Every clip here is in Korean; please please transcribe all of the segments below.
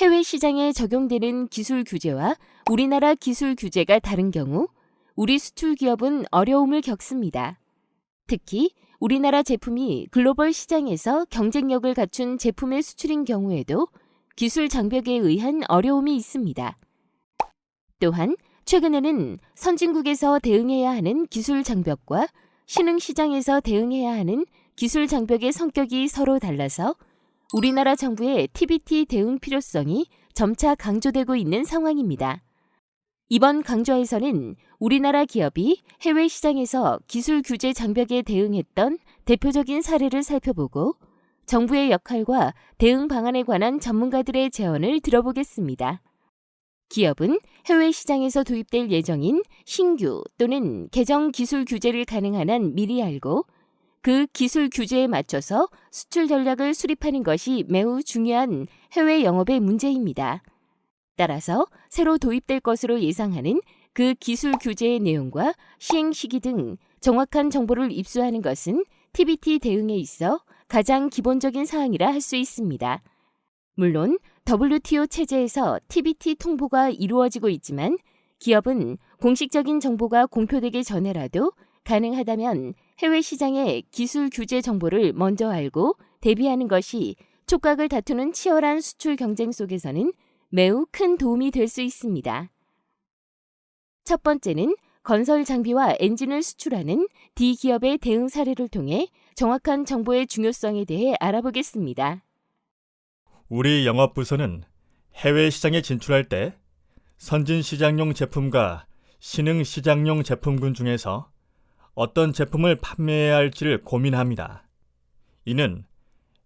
해외 시장에 적용되는 기술 규제와 우리나라 기술 규제가 다른 경우 우리 수출 기업은 어려움을 겪습니다. 특히 우리나라 제품이 글로벌 시장에서 경쟁력을 갖춘 제품의 수출인 경우에도 기술 장벽에 의한 어려움이 있습니다. 또한 최근에는 선진국에서 대응해야 하는 기술 장벽과 신흥 시장에서 대응해야 하는 기술 장벽의 성격이 서로 달라서 우리나라 정부의 TBT 대응 필요성이 점차 강조되고 있는 상황입니다. 이번 강좌에서는 우리나라 기업이 해외 시장에서 기술 규제 장벽에 대응했던 대표적인 사례를 살펴보고 정부의 역할과 대응 방안에 관한 전문가들의 제언을 들어보겠습니다. 기업은 해외 시장에서 도입될 예정인 신규 또는 개정 기술 규제를 가능한 한 미리 알고 그 기술 규제에 맞춰서 수출 전략을 수립하는 것이 매우 중요한 해외 영업의 문제입니다. 따라서 새로 도입될 것으로 예상하는 그 기술 규제의 내용과 시행 시기 등 정확한 정보를 입수하는 것은 TBT 대응에 있어 가장 기본적인 사항이라 할 수 있습니다. 물론 WTO 체제에서 TBT 통보가 이루어지고 있지만 기업은 공식적인 정보가 공표되기 전에라도 가능하다면 해외 시장의 기술 규제 정보를 먼저 알고 대비하는 것이 촉각을 다투는 치열한 수출 경쟁 속에서는 매우 큰 도움이 될 수 있습니다. 첫 번째는 건설 장비와 엔진을 수출하는 D기업의 대응 사례를 통해 정확한 정보의 중요성에 대해 알아보겠습니다. 우리 영업부서는 해외 시장에 진출할 때 선진 시장용 제품과 신흥 시장용 제품군 중에서 어떤 제품을 판매해야 할지를 고민합니다. 이는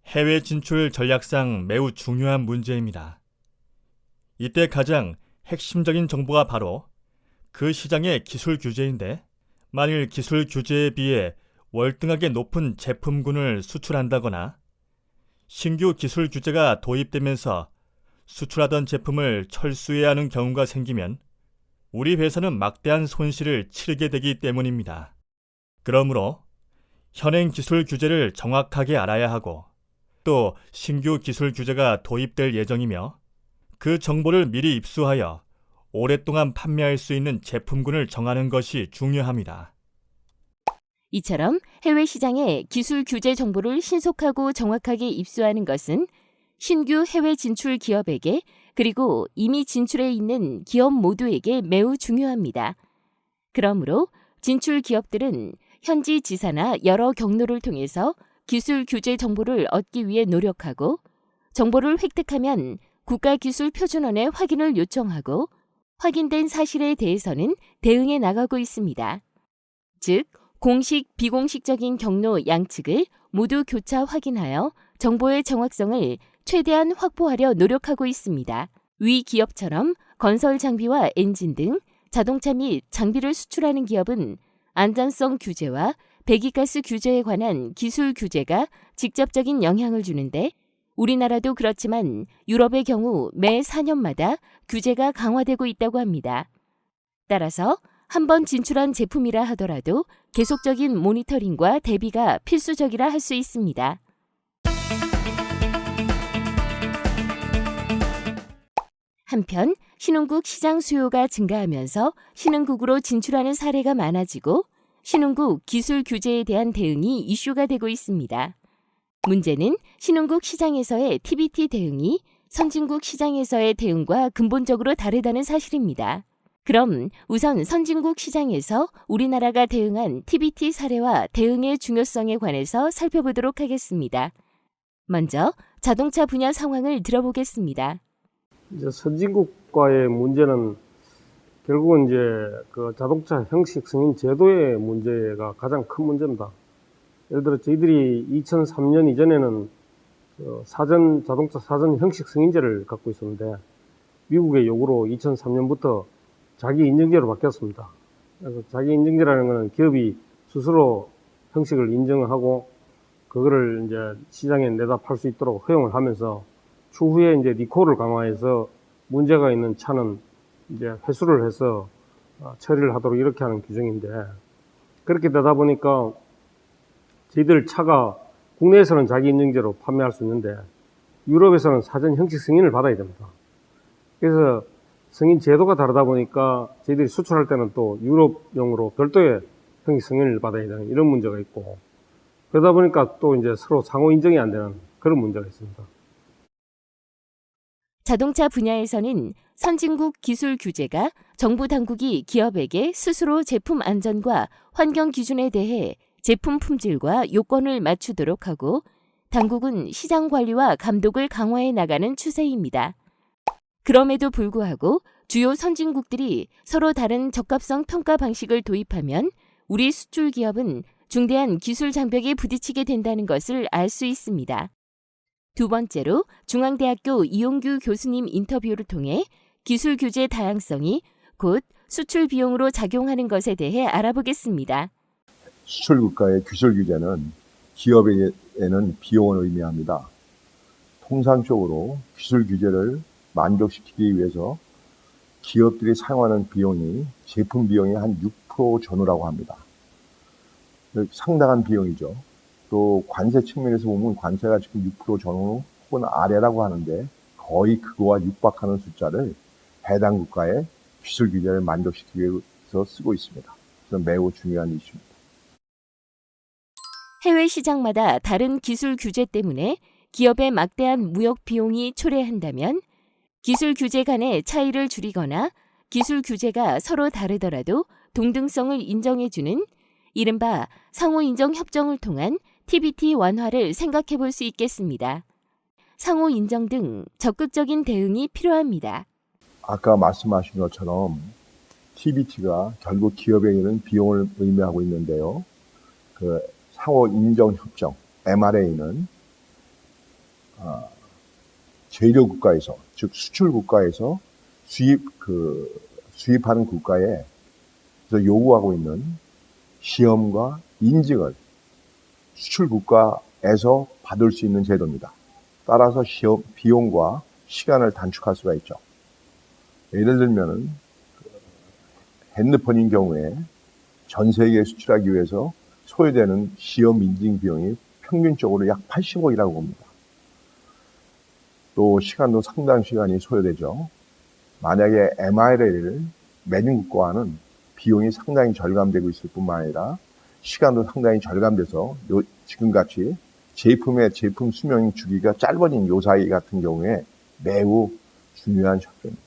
해외 진출 전략상 매우 중요한 문제입니다. 이때 가장 핵심적인 정보가 바로 그 시장의 기술 규제인데 만일 기술 규제에 비해 월등하게 높은 제품군을 수출한다거나 신규 기술 규제가 도입되면서 수출하던 제품을 철수해야 하는 경우가 생기면 우리 회사는 막대한 손실을 치르게 되기 때문입니다. 그러므로 현행 기술 규제를 정확하게 알아야 하고 또 신규 기술 규제가 도입될 예정이며 그 정보를 미리 입수하여 오랫동안 판매할 수 있는 제품군을 정하는 것이 중요합니다. 이처럼 해외 시장의 기술 규제 정보를 신속하고 정확하게 입수하는 것은 신규 해외 진출 기업에게 그리고 이미 진출해 있는 기업 모두에게 매우 중요합니다. 그러므로 진출 기업들은 현지 지사나 여러 경로를 통해서 기술 규제 정보를 얻기 위해 노력하고 정보를 획득하면 국가기술표준원에 확인을 요청하고 확인된 사실에 대해서는 대응해 나가고 있습니다. 즉, 공식, 비공식적인 경로 양측을 모두 교차 확인하여 정보의 정확성을 최대한 확보하려 노력하고 있습니다. 위 기업처럼 건설 장비와 엔진 등 자동차 및 장비를 수출하는 기업은 안전성 규제와 배기가스 규제에 관한 기술 규제가 직접적인 영향을 주는데 우리나라도 그렇지만 유럽의 경우 매 4년마다 규제가 강화되고 있다고 합니다. 따라서 한번 진출한 제품이라 하더라도 계속적인 모니터링과 대비가 필수적이라 할 수 있습니다. 한편 신흥국 시장 수요가 증가하면서 신흥국으로 진출하는 사례가 많아지고 신흥국 기술 규제에 대한 대응이 이슈가 되고 있습니다. 문제는 신흥국 시장에서의 TBT 대응이 선진국 시장에서의 대응과 근본적으로 다르다는 사실입니다. 그럼 우선 선진국 시장에서 우리나라가 대응한 TBT 사례와 대응의 중요성에 관해서 살펴보도록 하겠습니다. 먼저 자동차 분야 상황을 들어보겠습니다. 이제 선진국과의 문제는 결국은 이제 그 자동차 형식 승인 제도의 문제가 가장 큰 문제입니다. 예를 들어 저희들이 2003년 이전에는 자동차 사전 형식 승인제를 갖고 있었는데 미국의 요구로 2003년부터 자기 인증제로 바뀌었습니다. 그래서 자기 인증제라는 것은 기업이 스스로 형식을 인정하고 그거를 이제 시장에 내다 팔 수 있도록 허용을 하면서 추후에 이제 리콜을 강화해서 문제가 있는 차는 이제 회수를 해서 처리를 하도록 이렇게 하는 규정인데 그렇게 되다 보니까 저희들 차가 국내에서는 자기 인증제로 판매할 수 있는데 유럽에서는 사전 형식 승인을 받아야 됩니다. 그래서 승인 제도가 다르다 보니까 저희들이 수출할 때는 또 유럽용으로 별도의 형식 승인을 받아야 되는 이런 문제가 있고, 그러다 보니까 또 이제 서로 상호 인정이 안 되는 그런 문제가 있습니다. 자동차 분야에서는 선진국 기술 규제가 정부 당국이 기업에게 스스로 제품 안전과 환경 기준에 대해 제품 품질과 요건을 맞추도록 하고, 당국은 시장 관리와 감독을 강화해 나가는 추세입니다. 그럼에도 불구하고 주요 선진국들이 서로 다른 적합성 평가 방식을 도입하면 우리 수출 기업은 중대한 기술 장벽에 부딪히게 된다는 것을 알 수 있습니다. 두 번째로 중앙대학교 이용규 교수님 인터뷰를 통해 기술 규제 다양성이 곧 수출 비용으로 작용하는 것에 대해 알아보겠습니다. 수출 국가의 기술 규제는 기업에게는 비용을 의미합니다. 통상적으로 기술 규제를 만족시키기 위해서 기업들이 사용하는 비용이 제품 비용의 한 6% 전후라고 합니다. 상당한 비용이죠. 또 관세 측면에서 보면 관세가 지금 6% 전후 혹은 아래라고 하는데 거의 그거와 육박하는 숫자를 해당 국가의 기술 규제를 만족시키기 위해서 쓰고 있습니다. 그래서 매우 중요한 이슈입니다. 해외 시장마다 다른 기술 규제 때문에 기업의 막대한 무역 비용이 초래한다면 기술 규제 간의 차이를 줄이거나 기술 규제가 서로 다르더라도 동등성을 인정해주는 이른바 상호인정 협정을 통한 TBT 완화를 생각해 볼 수 있겠습니다. 상호인정 등 적극적인 대응이 필요합니다. 아까 말씀하신 것처럼 TBT가 결국 기업에게는 비용을 의미하고 있는데요. 그 상호인정협정 MRA는 제조 국가에서, 즉 수출 국가에서 수입하는 국가에 요구하고 있는 시험과 인증을 수출 국가에서 받을 수 있는 제도입니다. 따라서 시험 비용과 시간을 단축할 수가 있죠. 예를 들면은 핸드폰인 경우에 전 세계에 수출하기 위해서 소요되는 시험 인증 비용이 평균적으로 약 80억이라고 봅니다. 또 시간도 상당한 시간이 소요되죠. 만약에 MRA를 매진 국가와는 비용이 상당히 절감되고 있을 뿐만 아니라 시간도 상당히 절감돼서 지금같이 제품 수명 주기가 짧아진 요 사이 같은 경우에 매우 중요한 협정입니다.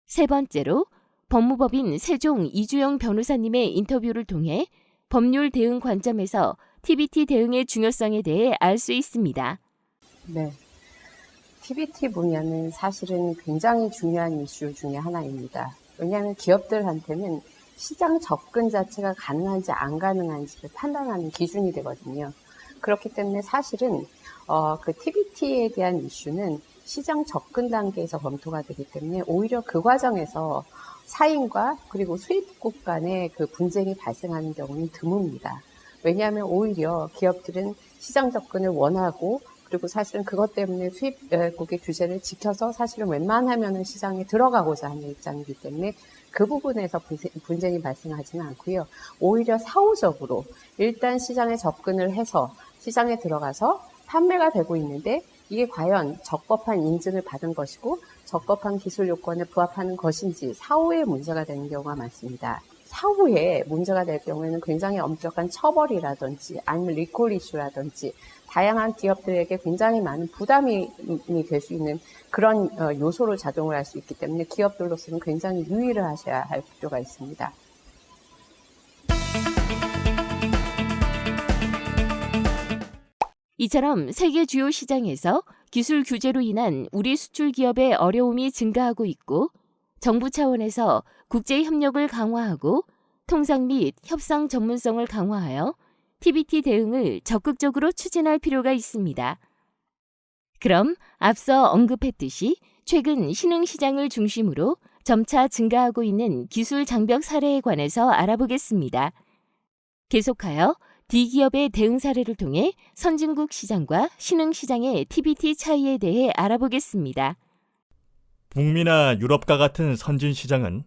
세 번째로 법무법인 세종 이주영 변호사님의 인터뷰를 통해 법률 대응 관점에서 TBT 대응의 중요성에 대해 알 수 있습니다. 네. TBT 분야는 사실은 굉장히 중요한 이슈 중에 하나입니다. 왜냐하면 기업들한테는 시장 접근 자체가 가능한지 안 가능한지를 판단하는 기준이 되거든요. 그렇기 때문에 사실은 그 TBT에 대한 이슈는 시장 접근 단계에서 검토가 되기 때문에 오히려 그 과정에서 사인과 그리고 수입국 간의 그 분쟁이 발생하는 경우는 드뭅니다. 왜냐하면 오히려 기업들은 시장 접근을 원하고 그리고 사실은 그것 때문에 수입국의 규제를 지켜서 사실은 웬만하면은 시장에 들어가고자 하는 입장이기 때문에 그 부분에서 분쟁이 발생하지는 않고요. 오히려 사후적으로 일단 시장에 접근을 해서 시장에 들어가서 판매가 되고 있는데 이게 과연 적법한 인증을 받은 것이고 적법한 기술 요건에 부합하는 것인지 사후에 문제가 되는 경우가 많습니다. 사후에 문제가 될 경우에는 굉장히 엄격한 처벌이라든지 아니면 리콜 이슈라든지 다양한 기업들에게 굉장히 많은 부담이 될 수 있는 그런 요소로 작용을 할 수 있기 때문에 기업들로서는 굉장히 유의를 하셔야 할 필요가 있습니다. 이처럼 세계 주요 시장에서 기술 규제로 인한 우리 수출 기업의 어려움이 증가하고 있고 정부 차원에서 국제 협력을 강화하고 통상 및 협상 전문성을 강화하여 TBT 대응을 적극적으로 추진할 필요가 있습니다. 그럼 앞서 언급했듯이 최근 신흥시장을 중심으로 점차 증가하고 있는 기술 장벽 사례에 관해서 알아보겠습니다. 계속하여 D기업의 대응 사례를 통해 선진국 시장과 신흥시장의 TBT 차이에 대해 알아보겠습니다. 북미나 유럽과 같은 선진시장은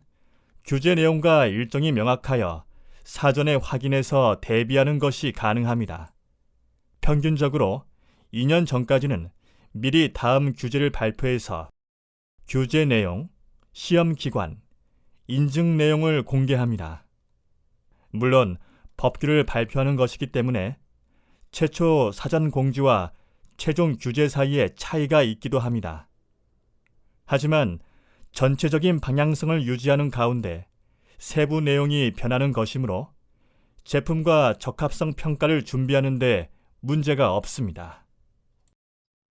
규제 내용과 일정이 명확하여 사전에 확인해서 대비하는 것이 가능합니다. 평균적으로 2년 전까지는 미리 다음 규제를 발표해서 규제 내용, 시험 기관, 인증 내용을 공개합니다. 물론 법규를 발표하는 것이기 때문에 최초 사전 공지와 최종 규제 사이에 차이가 있기도 합니다. 하지만 전체적인 방향성을 유지하는 가운데 세부 내용이 변하는 것이므로 제품과 적합성 평가를 준비하는 데 문제가 없습니다.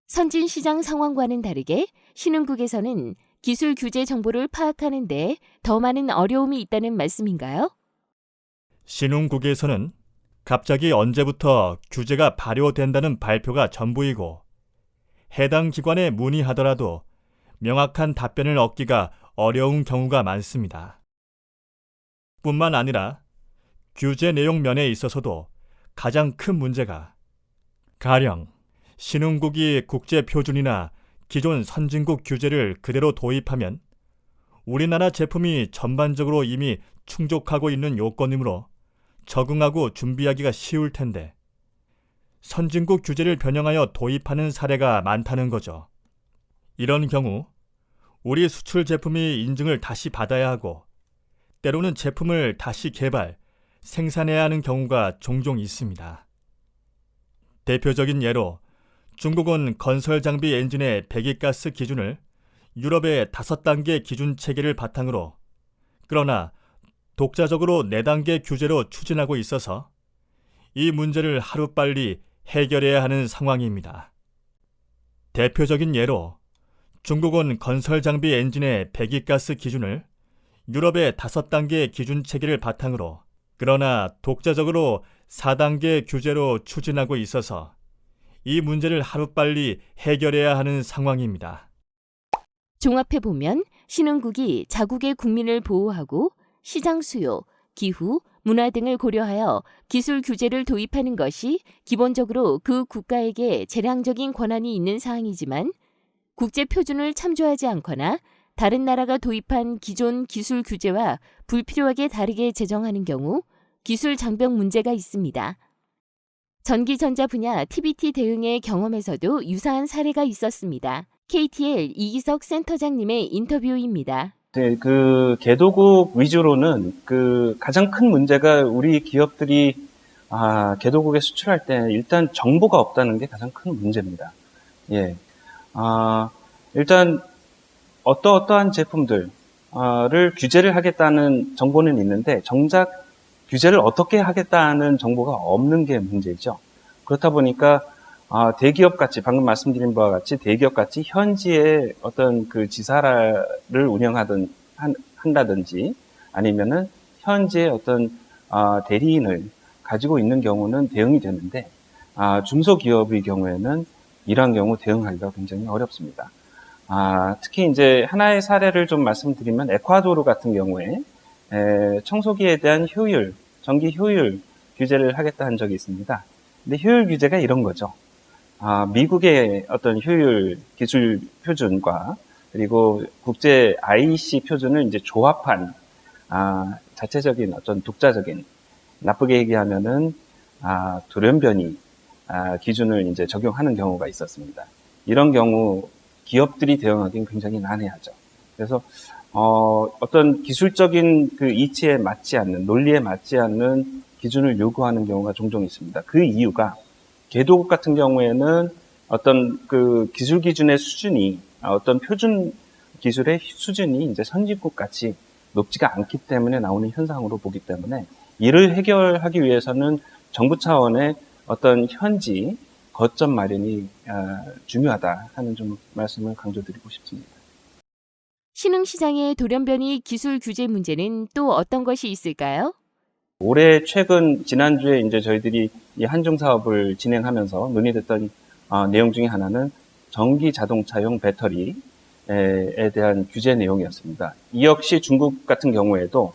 선진 시장 상황과는 다르게 신흥국에서는 기술 규제 정보를 파악하는 데 더 많은 어려움이 있다는 말씀인가요? 신흥국에서는 갑자기 언제부터 규제가 발효된다는 발표가 전부이고 해당 기관에 문의하더라도 명확한 답변을 얻기가 어려운 경우가 많습니다. 뿐만 아니라 규제 내용 면에 있어서도 가장 큰 문제가 가령 신흥국이 국제표준이나 기존 선진국 규제를 그대로 도입하면 우리나라 제품이 전반적으로 이미 충족하고 있는 요건이므로 적응하고 준비하기가 쉬울 텐데 선진국 규제를 변형하여 도입하는 사례가 많다는 거죠. 이런 경우 우리 수출 제품이 인증을 다시 받아야 하고 때로는 제품을 다시 개발, 생산해야 하는 경우가 종종 있습니다. 대표적인 예로 중국은 건설 장비 엔진의 배기가스 기준을 유럽의 5단계 기준 체계를 바탕으로 그러나 독자적으로 4단계 규제로 추진하고 있어서 이 문제를 하루빨리 해결해야 하는 상황입니다. 대표적인 예로 중국은 건설 장비 엔진의 배기가스 기준을 유럽의 5단계 기준 체계를 바탕으로 그러나 독자적으로 4단계 규제로 추진하고 있어서 이 문제를 하루빨리 해결해야 하는 상황입니다. 종합해보면 신흥국이 자국의 국민을 보호하고 시장 수요, 기후, 문화 등을 고려하여 기술 규제를 도입하는 것이 기본적으로 그 국가에게 재량적인 권한이 있는 사항이지만 국제 표준을 참조하지 않거나 다른 나라가 도입한 기존 기술 규제와 불필요하게 다르게 제정하는 경우 기술 장벽 문제가 있습니다. 전기전자 분야 TBT 대응의 경험에서도 유사한 사례가 있었습니다. KTL 이기석 센터장님의 인터뷰입니다. 네, 개도국 위주로는 가장 큰 문제가 우리 기업들이 개도국에 수출할 때 일단 정보가 없다는 게 가장 큰 문제입니다. 예. 일단 어떠한 제품들을 규제를 하겠다는 정보는 있는데 정작 규제를 어떻게 하겠다는 정보가 없는 게 문제죠. 그렇다 보니까 대기업 같이 방금 말씀드린 바와 같이 대기업 같이 현지에 어떤 지사를 한다든지 아니면은 현지에 어떤 대리인을 가지고 있는 경우는 대응이 되는데 중소기업의 경우에는 이러한 경우 대응하기가 굉장히 어렵습니다. 특히 이제 하나의 사례를 좀 말씀드리면 에콰도르 같은 경우에 청소기에 대한 효율, 전기 효율 규제를 하겠다 한 적이 있습니다. 근데 효율 규제가 이런 거죠. 미국의 어떤 효율 기술 표준과 그리고 국제 IEC 표준을 이제 조합한 자체적인 어떤 독자적인 나쁘게 얘기하면은 돌연변이 기준을 이제 적용하는 경우가 있었습니다. 이런 경우 기업들이 대응하기는 굉장히 난해하죠. 그래서 어떤 기술적인 이치에 맞지 않는, 논리에 맞지 않는 기준을 요구하는 경우가 종종 있습니다. 그 이유가 개도국 같은 경우에는 어떤 기술 기준의 수준이 어떤 표준 기술의 수준이 이제 선진국 같이 높지가 않기 때문에 나오는 현상으로 보기 때문에 이를 해결하기 위해서는 정부 차원의 어떤 현지 거점 마련이 중요하다 하는 좀 말씀을 강조드리고 싶습니다. 신흥시장의 돌연변이 기술 규제 문제는 또 어떤 것이 있을까요? 올해 지난주에 이제 저희들이 이 한중 사업을 진행하면서 논의됐던 내용 중에 하나는 전기 자동차용 배터리에 대한 규제 내용이었습니다. 이 역시 중국 같은 경우에도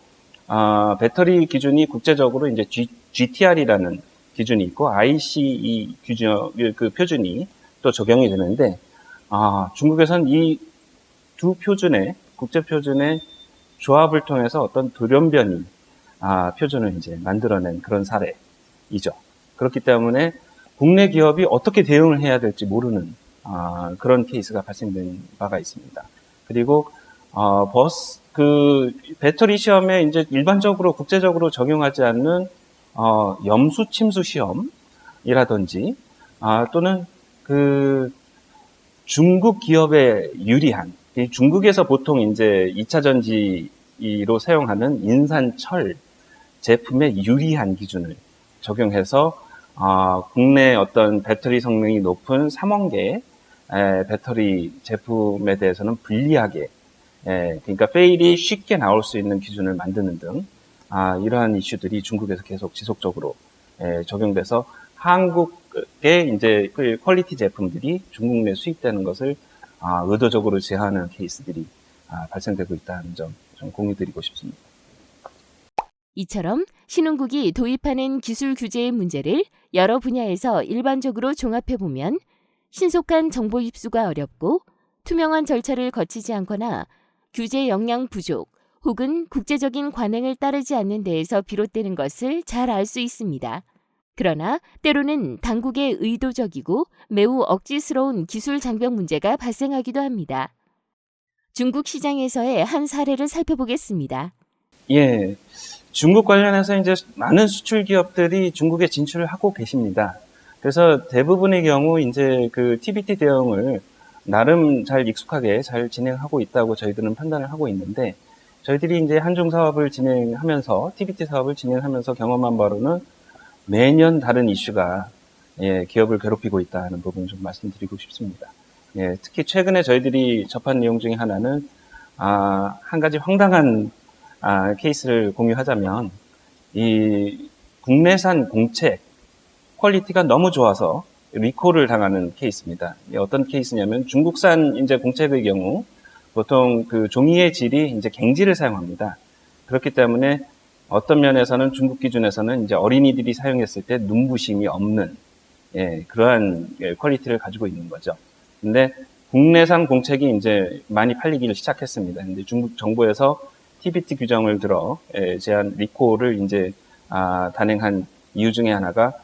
배터리 기준이 국제적으로 이제 GTR이라는 기준이 있고 ICE 표준이 또 적용이 되는데 중국에서는 이 두 표준의 국제 표준의 조합을 통해서 어떤 돌연변이 표준을 이제 만들어낸 그런 사례이죠. 그렇기 때문에 국내 기업이 어떻게 대응을 해야 될지 모르는 그런 케이스가 발생된 바가 있습니다. 그리고 배터리 시험에 이제 일반적으로 국제적으로 적용하지 않는 염수 침수 시험이라든지 또는 그 중국 기업에 유리한 중국에서 보통 이제 2차 전지로 사용하는 인산철 제품에 유리한 기준을 적용해서 국내 어떤 배터리 성능이 높은 3원계 배터리 제품에 대해서는 불리하게 그러니까 페일이 쉽게 나올 수 있는 기준을 만드는 등 이러한 이슈들이 중국에서 계속 지속적으로 적용돼서 한국의 이제 그 퀄리티 제품들이 중국 내 수입되는 것을 의도적으로 제한하는 케이스들이 발생되고 있다는 점 좀 공유드리고 싶습니다. 이처럼 신흥국이 도입하는 기술 규제의 문제를 여러 분야에서 일반적으로 종합해보면 신속한 정보 입수가 어렵고 투명한 절차를 거치지 않거나 규제 역량 부족 혹은 국제적인 관행을 따르지 않는 데에서 비롯되는 것을 잘 알 수 있습니다. 그러나 때로는 당국의 의도적이고 매우 억지스러운 기술 장벽 문제가 발생하기도 합니다. 중국 시장에서의 한 사례를 살펴보겠습니다. 예, 중국 관련해서 이제 많은 수출 기업들이 중국에 진출을 하고 계십니다. 그래서 대부분의 경우 이제 그 TBT 대응을 나름 잘 익숙하게 잘 진행하고 있다고 저희들은 판단을 하고 있는데, 저희들이 이제 한중 사업을 진행하면서 TBT 사업을 진행하면서 경험한 바로는 매년 다른 이슈가 기업을 괴롭히고 있다는 부분 좀 말씀드리고 싶습니다. 특히 최근에 저희들이 접한 내용 중에 하나는 한 가지 황당한 케이스를 공유하자면 이 국내산 공책 퀄리티가 너무 좋아서 리콜을 당하는 케이스입니다. 어떤 케이스냐면 중국산 이제 공책의 경우 보통 그 종이의 질이 이제 갱지를 사용합니다. 그렇기 때문에 어떤 면에서는 중국 기준에서는 이제 어린이들이 사용했을 때 눈부심이 없는 그러한 퀄리티를 가지고 있는 거죠. 근데 국내산 공책이 이제 많이 팔리기를 시작했습니다. 근데 중국 정부에서 TBT 규정을 들어 제한 리콜을 이제 단행한 이유 중에 하나가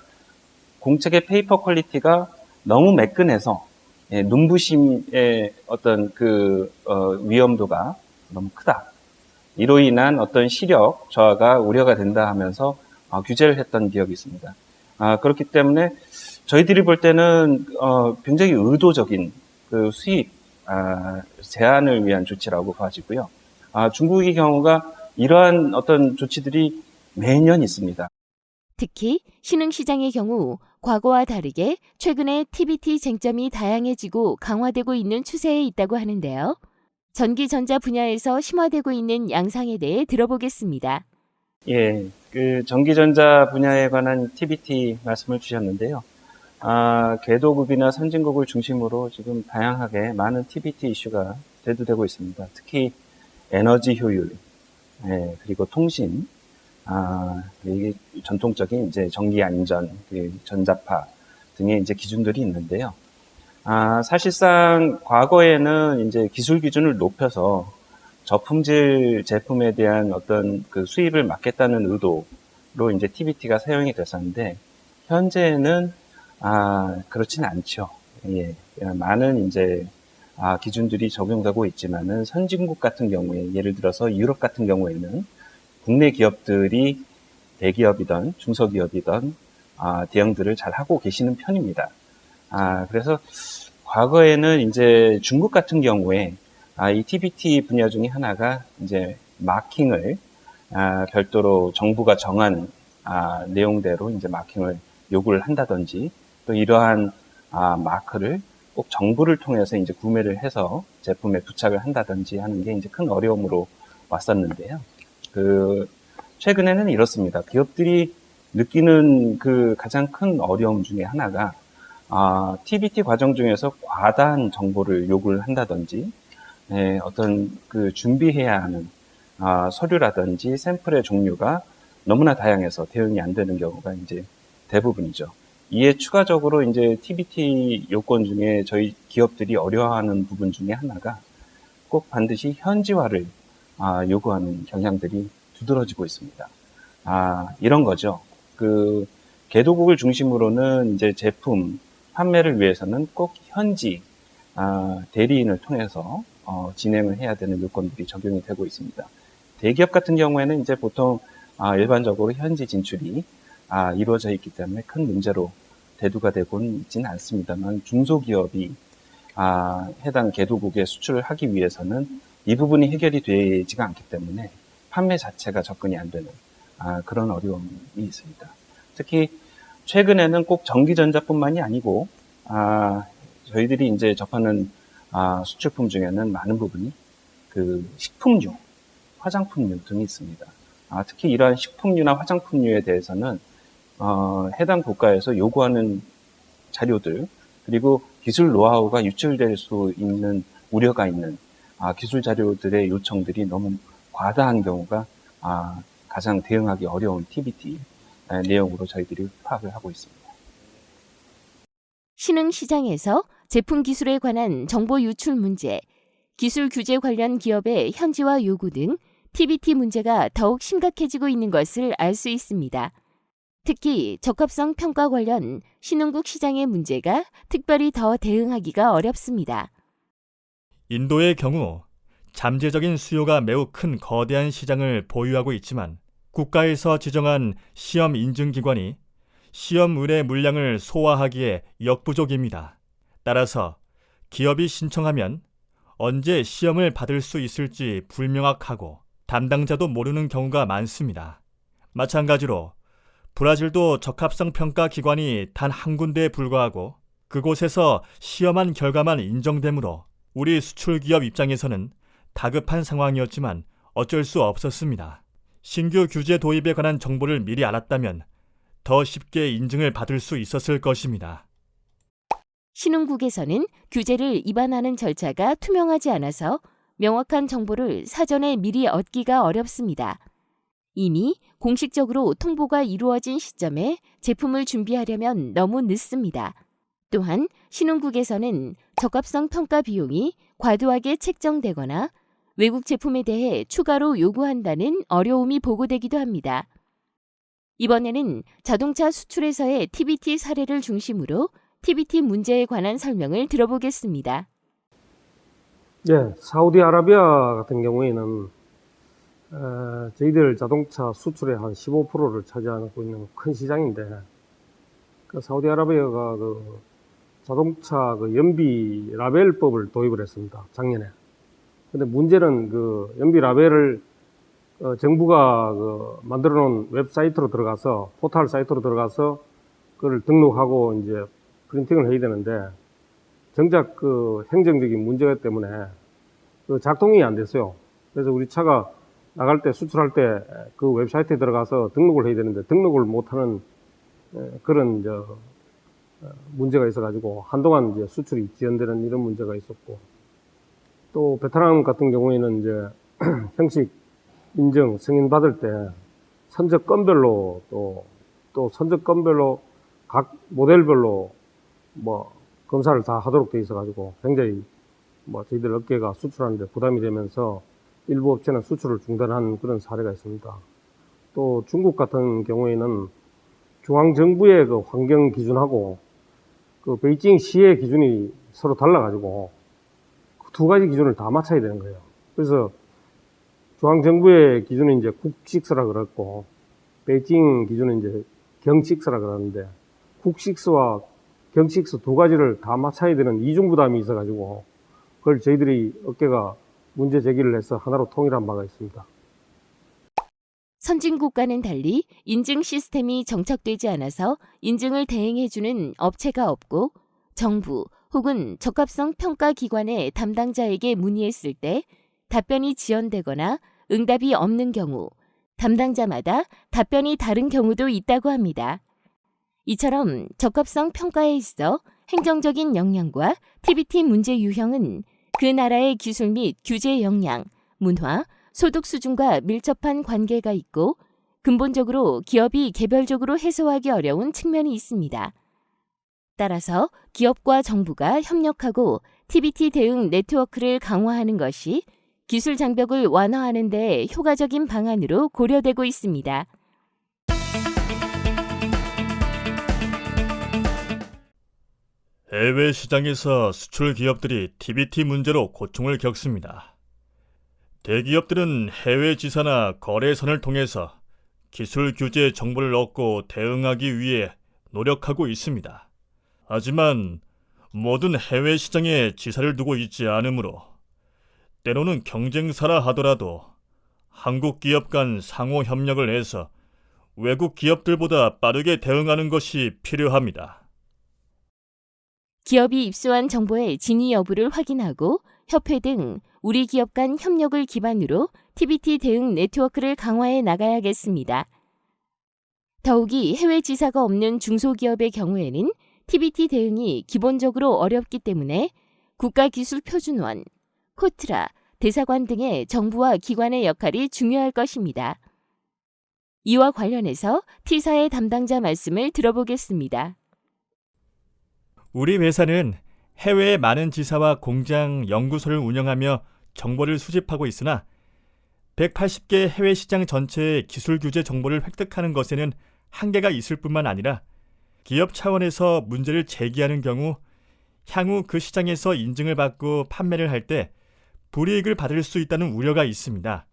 공책의 페이퍼 퀄리티가 너무 매끈해서 눈부심의 어떤 그 위험도가 너무 크다. 이로 인한 어떤 시력 저하가 우려가 된다 하면서 규제를 했던 기억이 있습니다. 그렇기 때문에 저희들이 볼 때는 굉장히 의도적인 그 수입 제한을 위한 조치라고 봐지고요. 중국의 경우가 이러한 어떤 조치들이 매년 있습니다. 특히 신흥시장의 경우 과거와 다르게 최근에 TBT 쟁점이 다양해지고 강화되고 있는 추세에 있다고 하는데요. 전기전자 분야에서 심화되고 있는 양상에 대해 들어보겠습니다. 예, 그 전기전자 분야에 관한 TBT 말씀을 주셨는데요. 궤도국이나 선진국을 중심으로 지금 다양하게 많은 TBT 이슈가 대두되고 있습니다. 특히 에너지 효율, 그리고 통신, 이게 전통적인 이제 전기 안전, 전자파 등의 이제 기준들이 있는데요. 사실상 과거에는 이제 기술 기준을 높여서 저품질 제품에 대한 어떤 그 수입을 막겠다는 의도로 이제 TBT가 사용이 됐었는데, 현재는 그렇지는 않죠. 많은 이제 기준들이 적용되고 있지만은 선진국 같은 경우에, 예를 들어서 유럽 같은 경우에는 국내 기업들이 대기업이든 중소기업이든 대응들을 잘 하고 계시는 편입니다. 그래서 과거에는 이제 중국 같은 경우에 이 TBT 분야 중에 하나가 이제 마킹을 별도로 정부가 정한 내용대로 이제 마킹을 요구를 한다든지, 또 이러한 마크를 꼭 정부를 통해서 이제 구매를 해서 제품에 부착을 한다든지 하는 게 이제 큰 어려움으로 왔었는데요. 최근에는 이렇습니다. 기업들이 느끼는 그 가장 큰 어려움 중에 하나가 TBT 과정 중에서 과다한 정보를 요구를 한다든지, 어떤 그 준비해야 하는 서류라든지 샘플의 종류가 너무나 다양해서 대응이 안 되는 경우가 이제 대부분이죠. 이에 추가적으로 이제 TBT 요건 중에 저희 기업들이 어려워하는 부분 중에 하나가 꼭 반드시 현지화를 요구하는 경향들이 두드러지고 있습니다. 이런 거죠. 개도국을 중심으로는 이제 제품 판매를 위해서는 꼭 현지 대리인을 통해서 진행을 해야 되는 요건들이 적용이 되고 있습니다. 대기업 같은 경우에는 이제 보통 일반적으로 현지 진출이 이루어져 있기 때문에 큰 문제로 대두가 되고는 있지는 않습니다만 중소기업이 해당 개도국에 수출을 하기 위해서는 이 부분이 해결이 되지가 않기 때문에 판매 자체가 접근이 안 되는 그런 어려움이 있습니다. 특히 최근에는 꼭 전기전자뿐만이 아니고 저희들이 이제 접하는 수출품 중에는 많은 부분이 그 식품류, 화장품류 등이 있습니다. 특히 이러한 식품류나 화장품류에 대해서는 해당 국가에서 요구하는 자료들 그리고 기술 노하우가 유출될 수 있는 우려가 있는 기술 자료들의 요청들이 너무 과다한 경우가 가장 대응하기 어려운 TBT 내용으로 저희들이 파악을 하고 있습니다. 신흥시장에서 제품 기술에 관한 정보 유출 문제, 기술 규제 관련 기업의 현지화 요구 등 TBT 문제가 더욱 심각해지고 있는 것을 알 수 있습니다. 특히 적합성 평가 관련 신흥국 시장의 문제가 특별히 더 대응하기가 어렵습니다. 인도의 경우 잠재적인 수요가 매우 큰 거대한 시장을 보유하고 있지만 국가에서 지정한 시험 인증기관이 시험 의뢰 물량을 소화하기에 역부족입니다. 따라서 기업이 신청하면 언제 시험을 받을 수 있을지 불명확하고 담당자도 모르는 경우가 많습니다. 마찬가지로 브라질도 적합성 평가 기관이 단 한 군데에 불과하고 그곳에서 시험한 결과만 인정되므로 우리 수출 기업 입장에서는 다급한 상황이었지만 어쩔 수 없었습니다. 신규 규제 도입에 관한 정보를 미리 알았다면 더 쉽게 인증을 받을 수 있었을 것입니다. 신흥국에서는 규제를 위반하는 절차가 투명하지 않아서 명확한 정보를 사전에 미리 얻기가 어렵습니다. 이미 공식적으로 통보가 이루어진 시점에 제품을 준비하려면 너무 늦습니다. 또한 신흥국에서는 적합성 평가 비용이 과도하게 책정되거나 외국 제품에 대해 추가로 요구한다는 어려움이 보고되기도 합니다. 이번에는 자동차 수출에서의 TBT 사례를 중심으로 TBT 문제에 관한 설명을 들어보겠습니다. 예, 사우디아라비아 같은 경우에는 저희들 자동차 수출의 한 15%를 차지하고 있는 큰 시장인데, 그 사우디아라비아가 그 자동차 그 연비 라벨법을 도입을 했습니다, 작년에. 근데 문제는 그 연비 라벨을 정부가 그 만들어 놓은 웹사이트로 들어가서, 포털 사이트로 들어가서 그걸 등록하고 이제 프린팅을 해야 되는데, 정작 그 행정적인 문제가 때문에 그 작동이 안 됐어요. 그래서 우리 차가 나갈 때, 수출할 때 그 웹사이트에 들어가서 등록을 해야 되는데 등록을 못하는 그런 문제가 있어가지고 한동안 이제 수출이 지연되는 이런 문제가 있었고, 또 베트남 같은 경우에는 이제 형식 인증 승인 받을 때 선적 건별로 또 선적 건별로 각 모델별로 검사를 다 하도록 돼 있어가지고 굉장히 저희들 업계가 수출하는데 부담이 되면서 일부 업체는 수출을 중단한 그런 사례가 있습니다. 또 중국 같은 경우에는 중앙정부의 그 환경 기준하고 그 베이징 시의 기준이 서로 달라가지고 그 두 가지 기준을 다 맞춰야 되는 거예요. 그래서 중앙정부의 기준은 이제 국식스라 그랬고, 베이징 기준은 이제 경식스라 그러는데, 국식스와 경식스 두 가지를 다 맞춰야 되는 이중 부담이 있어가지고 그걸 저희들이 업계가 문제 제기를 해서 하나로 통일한 바가 있습니다. 선진국과는 달리 인증 시스템이 정착되지 않아서 인증을 대행해주는 업체가 없고, 정부 혹은 적합성 평가 기관의 담당자에게 문의했을 때 답변이 지연되거나 응답이 없는 경우, 담당자마다 답변이 다른 경우도 있다고 합니다. 이처럼 적합성 평가에 있어 행정적인 역량과 TBT 문제 유형은 그 나라의 기술 및 규제 역량, 문화, 소득 수준과 밀접한 관계가 있고 근본적으로 기업이 개별적으로 해소하기 어려운 측면이 있습니다. 따라서 기업과 정부가 협력하고 TBT 대응 네트워크를 강화하는 것이 기술 장벽을 완화하는 데 효과적인 방안으로 고려되고 있습니다. 해외 시장에서 수출 기업들이 TBT 문제로 고충을 겪습니다. 대기업들은 해외 지사나 거래선을 통해서 기술 규제 정보를 얻고 대응하기 위해 노력하고 있습니다. 하지만 모든 해외 시장에 지사를 두고 있지 않으므로 때로는 경쟁사라 하더라도 한국 기업 간 상호 협력을 해서 외국 기업들보다 빠르게 대응하는 것이 필요합니다. 기업이 입수한 정보의 진위 여부를 확인하고 협회 등 우리 기업 간 협력을 기반으로 TBT 대응 네트워크를 강화해 나가야겠습니다. 더욱이 해외 지사가 없는 중소기업의 경우에는 TBT 대응이 기본적으로 어렵기 때문에 국가기술표준원, 코트라, 대사관 등의 정부와 기관의 역할이 중요할 것입니다. 이와 관련해서 T사의 담당자 말씀을 들어보겠습니다. 우리 회사는 해외의 많은 지사와 공장, 연구소를 운영하며 정보를 수집하고 있으나 180개 해외 시장 전체의 기술 규제 정보를 획득하는 것에는 한계가 있을 뿐만 아니라 기업 차원에서 문제를 제기하는 경우 향후 그 시장에서 인증을 받고 판매를 할 때 불이익을 받을 수 있다는 우려가 있습니다.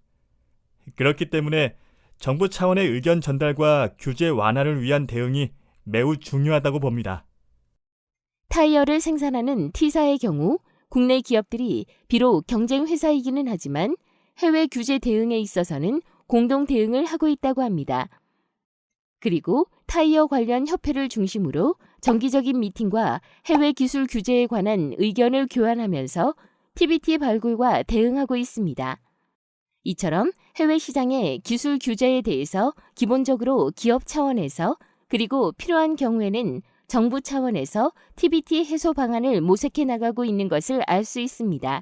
그렇기 때문에 정부 차원의 의견 전달과 규제 완화를 위한 대응이 매우 중요하다고 봅니다. 타이어를 생산하는 T사의 경우 국내 기업들이 비록 경쟁 회사이기는 하지만 해외 규제 대응에 있어서는 공동 대응을 하고 있다고 합니다. 그리고 타이어 관련 협회를 중심으로 정기적인 미팅과 해외 기술 규제에 관한 의견을 교환하면서 TBT 발굴과 대응하고 있습니다. 이처럼 해외 시장의 기술 규제에 대해서 기본적으로 기업 차원에서 그리고 필요한 경우에는 정부 차원에서 TBT 해소 방안을 모색해 나가고 있는 것을 알 수 있습니다.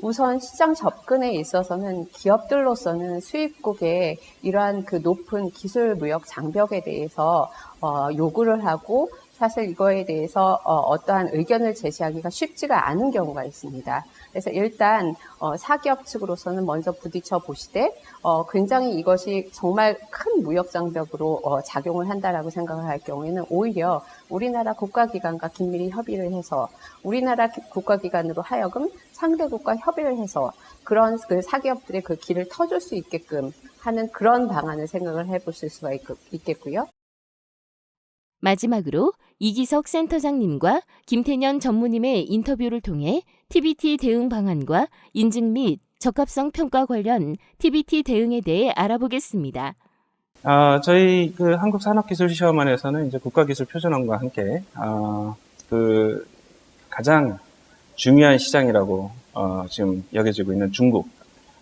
우선 시장 접근에 있어서는 기업들로서는 수입국의 이러한 그 높은 기술 무역 장벽에 대해서 요구를 하고 사실 이거에 대해서 어떠한 의견을 제시하기가 쉽지가 않은 경우가 있습니다. 그래서 일단 사기업 측으로서는 먼저 부딪혀 보시되 굉장히 이것이 정말 큰 무역 장벽으로 작용을 한다라고 생각을 할 경우에는 오히려 우리나라 국가기관과 긴밀히 협의를 해서 우리나라 국가기관으로 하여금 상대국과 협의를 해서 그런 그 사기업들의 그 길을 터줄 수 있게끔 하는 그런 방안을 생각을 해보실 수가 있겠고요. 마지막으로 이기석 센터장님과 김태년 전무님의 인터뷰를 통해 TBT 대응 방안과 인증 및 적합성 평가 관련 TBT 대응에 대해 알아보겠습니다. 저희 그 한국산업기술시험원에서는 이제 국가기술표준원과 함께 그 가장 중요한 시장이라고 지금 여겨지고 있는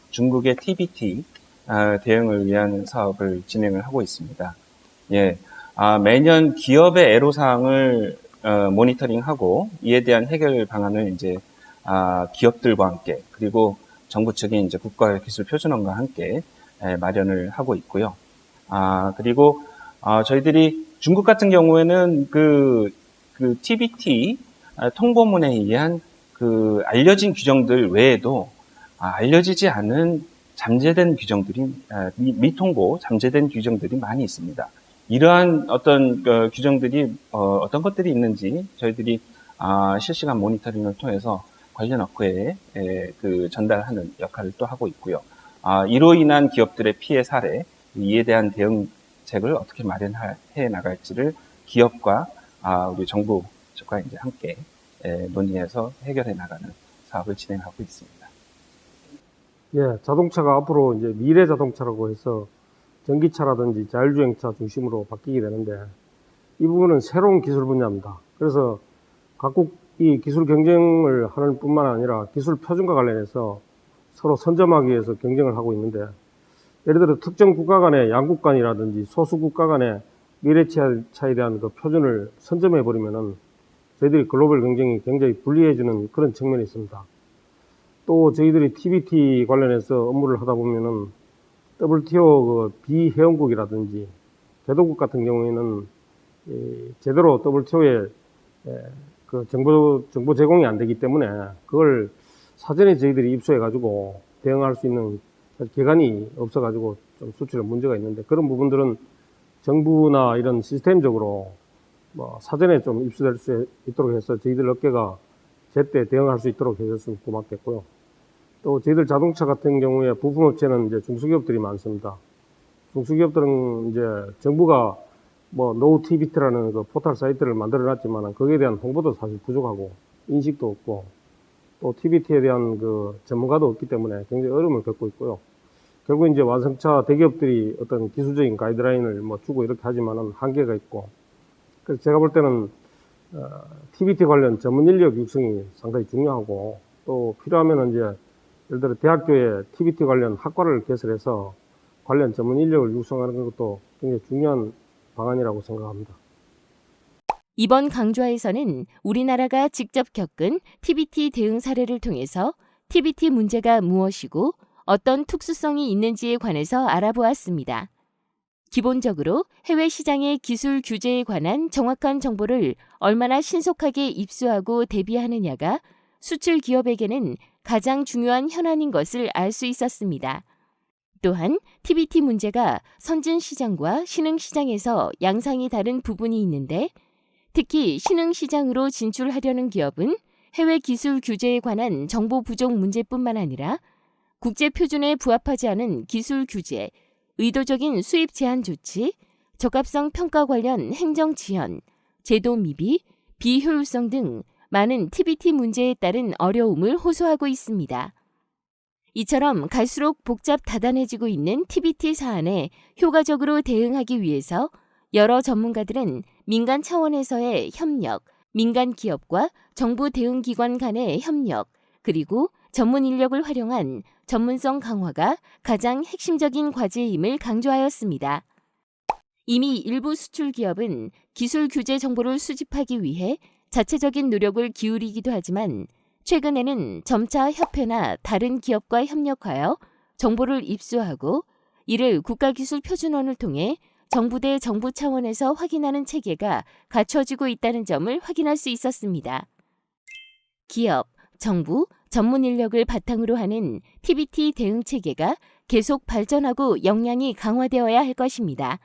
중국의 TBT 대응을 위한 사업을 진행을 하고 있습니다. 예. 매년 기업의 애로사항을 모니터링하고 이에 대한 해결 방안을 이제 기업들과 함께 그리고 정부 측인 이제 국가기술표준원과 함께 마련을 하고 있고요. 그리고 저희들이 중국 같은 경우에는 그 TBT 통보문에 의한 그 알려진 규정들 외에도 알려지지 않은 잠재된 규정들이 미통보 잠재된 규정들이 많이 있습니다. 이러한 어떤 규정들이 어떤 것들이 있는지 저희들이 실시간 모니터링을 통해서 관련 업계에 그 전달하는 역할을 또 하고 있고요. 이로 인한 기업들의 피해 사례, 이에 대한 대응책을 어떻게 마련해 나갈지를 기업과 우리 정부 측과 이제 함께 논의해서 해결해 나가는 사업을 진행하고 있습니다. 예, 자동차가 앞으로 이제 미래 자동차라고 해서 전기차라든지 자율주행차 중심으로 바뀌게 되는데 이 부분은 새로운 기술 분야입니다. 그래서 각국이 기술 경쟁을 하는 뿐만 아니라 기술 표준과 관련해서 서로 선점하기 위해서 경쟁을 하고 있는데 예를 들어 특정 국가 간의 양국 간이라든지 소수 국가 간의 미래차에 대한 그 표준을 선점해 버리면은 저희들이 글로벌 경쟁이 굉장히 불리해지는 그런 측면이 있습니다. 또 저희들이 TBT 관련해서 업무를 하다 보면은 WTO 그 비회원국이라든지 개도국 같은 경우에는 제대로 WTO에 그 정보 제공이 안 되기 때문에 그걸 사전에 저희들이 입수해가지고 대응할 수 있는 기관이 없어가지고 좀 수출에 문제가 있는데 그런 부분들은 정부나 이런 시스템적으로 사전에 좀 입수될 수 있도록 해서 저희들 업계가 제때 대응할 수 있도록 해줬으면 고맙겠고요. 또 저희들 자동차 같은 경우에 부품업체는 이제 중소기업들이 많습니다. 중소기업들은 이제 정부가 노후 TBT라는 그 포털 사이트를 만들어놨지만 거기에 대한 홍보도 사실 부족하고 인식도 없고 또 TBT에 대한 그 전문가도 없기 때문에 굉장히 어려움을 겪고 있고요. 결국 이제 완성차 대기업들이 어떤 기술적인 가이드라인을 주고 이렇게 하지만은 한계가 있고, 그래서 제가 볼 때는 TBT 관련 전문 인력 육성이 상당히 중요하고, 또 필요하면은 이제 예를 들어 대학교에 TBT 관련 학과를 개설해서 관련 전문 인력을 육성하는 것도 굉장히 중요한 방안이라고 생각합니다. 이번 강좌에서는 우리나라가 직접 겪은 TBT 대응 사례를 통해서 TBT 문제가 무엇이고 어떤 특수성이 있는지에 관해서 알아보았습니다. 기본적으로 해외 시장의 기술 규제에 관한 정확한 정보를 얼마나 신속하게 입수하고 대비하느냐가 수출 기업에게는 가장 중요한 현안인 것을 알 수 있었습니다. 또한 TBT 문제가 선진 시장과 신흥 시장에서 양상이 다른 부분이 있는데, 특히 신흥 시장으로 진출하려는 기업은 해외 기술 규제에 관한 정보 부족 문제뿐만 아니라 국제 표준에 부합하지 않은 기술 규제, 의도적인 수입 제한 조치, 적합성 평가 관련 행정 지연, 제도 미비, 비효율성 등 많은 TBT 문제에 따른 어려움을 호소하고 있습니다. 이처럼 갈수록 복잡 다단해지고 있는 TBT 사안에 효과적으로 대응하기 위해서 여러 전문가들은 민간 차원에서의 협력, 민간 기업과 정부 대응기관 간의 협력, 그리고 전문 인력을 활용한 전문성 강화가 가장 핵심적인 과제임을 강조하였습니다. 이미 일부 수출 기업은 기술 규제 정보를 수집하기 위해 자체적인 노력을 기울이기도 하지만, 최근에는 점차 협회나 다른 기업과 협력하여 정보를 입수하고 이를 국가기술표준원을 통해 정부 대 정부 차원에서 확인하는 체계가 갖춰지고 있다는 점을 확인할 수 있었습니다. 기업, 정부, 전문 인력을 바탕으로 하는 TBT 대응 체계가 계속 발전하고 역량이 강화되어야 할 것입니다.